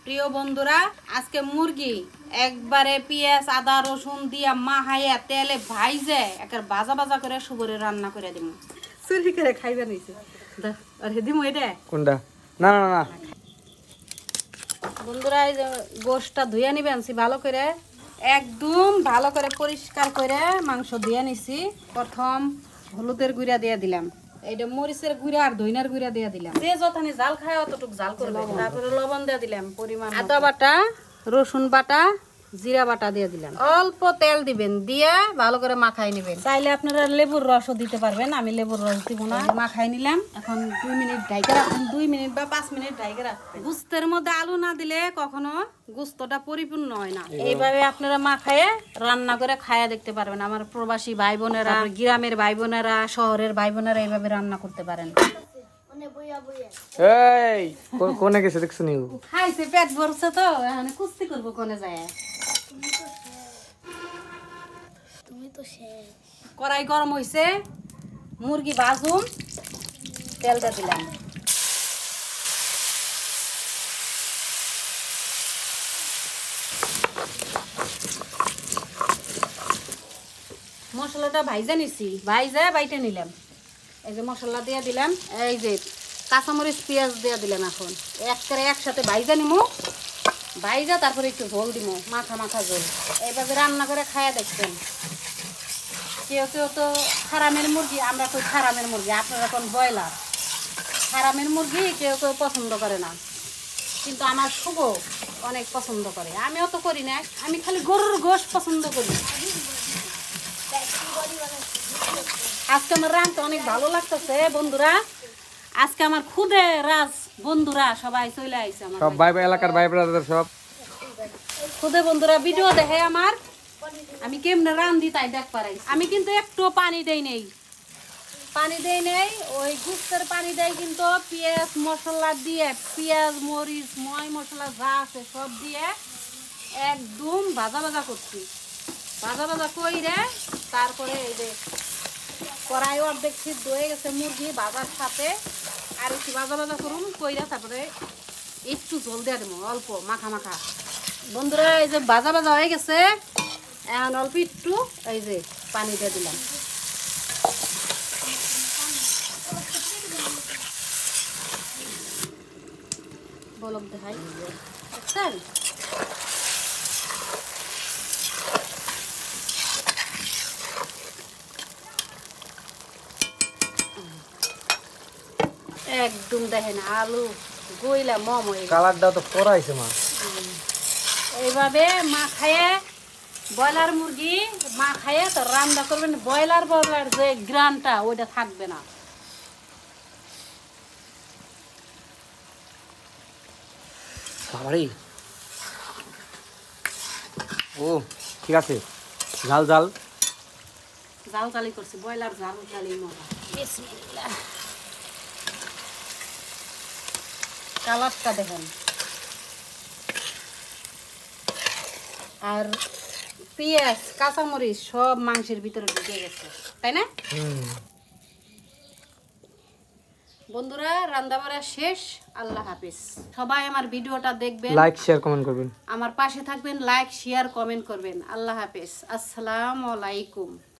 প্রিয় বন্ধুরা, আজকে মুরগি একবারে পেঁয়াজ আদা রসুন দিয়া মাহাইয়া তেলে ভাইজে একের ভাজা ভাজা করে সুবরে রান্না করে দিব। চুরি করে খাইবে নিছে আর দিমু এটা কোনটা? না না না বন্ধুরা, এই যে গোশটা ধুয়ে নিবেন ভালো করে, একদম ভালো করে পরিষ্কার করে মাংস ধুয়ে নিছি। প্রথম হলুদের গুঁড়া দিয়ে দিলাম, এইটা মরিচের গুঁড়া আর ধইনার গুঁড়া দিয়ে দিলাম। যে যতখানি জাল খায় অতটুকু জাল করবে। তারপরে লবণ দিয়ে দিলাম পরিমাণ, আদা বাটা, রসুন বাটা, জিরা বাটা দিয়ে দিলাম। অল্প তেল দিবেন, দিয়ে ভালো করে মাখাই নেবেন। চাইলে আপনারা লেবুর রসও দিতে পারবেন, আমি লেবুর রস দিব না। মাখাই নিলাম। এখন 2 মিনিট ঢাইকে রাখুন, 2 মিনিট বা 5 মিনিট ঢাইকে রাখবেন। গুস্তের মধ্যে আলু না দিলে কখনো গুস্তটা পরিপূর্ণ হয় না। এইভাবে আপনারা মাখায়ে রান্না করে খায়া দেখতে পারবেন। আমার প্রবাসী ভাই বোনেরা, গ্রামের ভাই বোনেরা, শহরের ভাই বোনেরা এইভাবে রান্না করতে পারেন। এই কোনে গেছে দেখছো নি? খাইছে, পেট ভরছে তো, এখন কুস্তি করবো কোনে যায়। কড়াই গরম হইছে, মুরগি ভাজুম, তেলটা দিলাম। মশলাটা ভাইজা নিছি, ভাইজা বাইটে নিলাম। এই যে মশলা দিয়ে দিলাম, এই যে কাঁচামরিচ পেঁয়াজ দিয়ে দিলাম। এখন একসাথে ভাইজা নিমু, ভাইজা তারপরে একটু ঝোল দিব, মাখা মাখা ঝোল। এইভাবে রান্না করে খায়া দেখবেন। কেউ কেউ তো ফার্মের মুরগি, আমরা কই ফার্মের মুরগি, আপনারা কোন ব্রয়লার। ফার্মের মুরগি কেউ কেউ পছন্দ করে না, কিন্তু আমার শুভ অনেক পছন্দ করে। আমিও তো করি না, আমি খালি গরুর গোশত পছন্দ করি। আজকে আমার রান্না অনেক ভালো লাগতেছে বন্ধুরা। আজকে আমার খুদে রাজ বন্ধুরা সবাই চলে আইছে, আমার সব ভাই এলাকার ভাই ব্রাদার সব খুদে বন্ধুরা ভিডিও দেখে আমার, আমি কেমনে রান্ধি তাই দেখ পারাই। আমি কিন্তু একটু পানি দেই নেই, ওই গুস্তের পানি দেয় কিন্তু পেঁয়াজ মশলা দিয়ে, পেঁয়াজ মরিচ ময় মশলা যা আছে সব দিয়ে একদম ভাজা ভাজা করছি। ভাজা ভাজা কইরে তারপরে এই যে কড়াই অর্ধেক সিদ্ধ হয়ে গেছে মুরগি ভাজার সাথে, আর একটু ভাজা ভাজা করুন কইরা তারপরে একটু জল দিয়ে দেবো, অল্প মাখা মাখা। বন্ধুরা, এই যে ভাজা ভাজা হয়ে গেছে, এখন অল্প একটু এই যে পানি দিয়ে দিলাম। বলক দেখাই দেখছেন, একদম দেখেন আলু গইলা মম হয়ে গেছে। কালারটা তো পড়াইছে মা। এইভাবে মা খায়ে ব্রয়লার মুরগি মা খায়ে তো রান্না করবেন। ব্রয়লার যে গ্রানটা ওইটা থাকবে না। বাবারে, ও ঠিক আছে, ঝাল ঝাল জাল জালি করছি, ব্রয়লার জাল জালি মজা। বিসমিল্লাহ, কালারটা দেখেন। আর পেঁয়াজ কাঁচামরিচ সব মাংসের ভিতরে ঢুকে গেছে, তাই না বন্ধুরা? রান্না বাড়া শেষ। আল্লাহ হাফিজ। সবাই আমার ভিডিওটা দেখবেন, লাইক শেয়ার কমেন্ট করবেন, আমার পাশে থাকবেন, লাইক শেয়ার কমেন্ট করবেন। আল্লাহ হাফিজ, আসসালামু আলাইকুম।